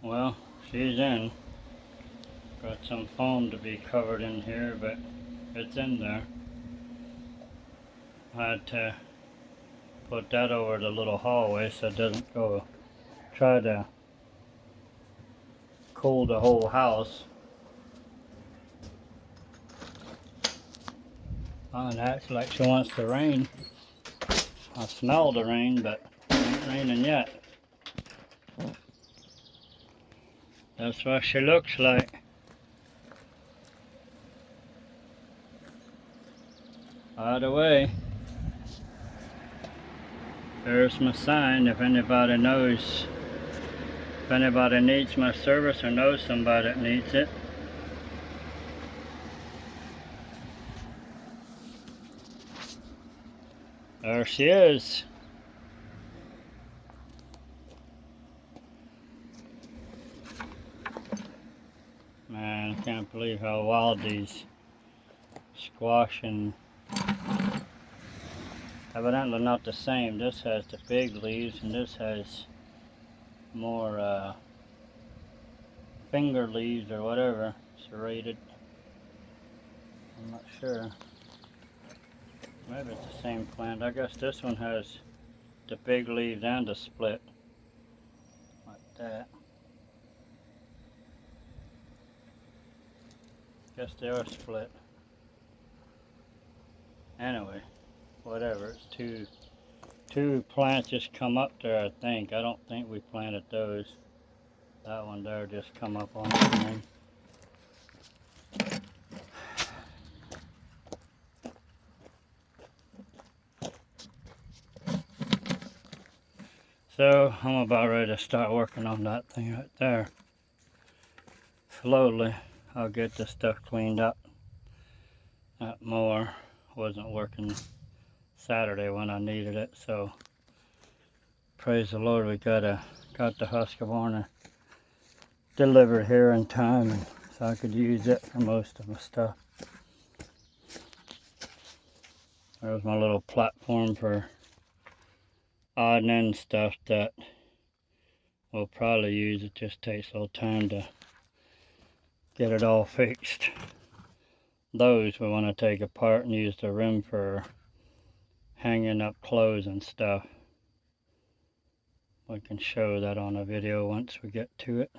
Well, she's in. Got some foam to be covered in here, but it's in there. I had to put that over the little hallway so it doesn't go try to cool the whole house. Oh, and acts like she wants to rain. I smell the rain, but it ain't raining yet. That's what she looks like. By the way, there's my sign if anybody knows, if anybody needs my service or knows somebody that needs it. There she is. Man, I can't believe how wild these squash and evidently not the same. This has the big leaves and this has more finger leaves or whatever, serrated. I'm not sure. Maybe it's the same plant. I guess this one has the big leaves and the split. Like that. Guess they are split. Anyway, whatever. It's two plants just come up there, I think. I don't think we planted those. That one there just come up on its own. So I'm about ready to start working on that thing right there. Slowly I'll get this stuff cleaned up. That mower wasn't working Saturday when I needed it, so praise the Lord we got the Husqvarna delivered here in time, and so I could use it for most of my stuff. There's my little platform for odd and end stuff that we'll probably use. It just takes a little time to get it all fixed. Those we want to take apart and use the rim for hanging up clothes and stuff. We can show that on a video once we get to it.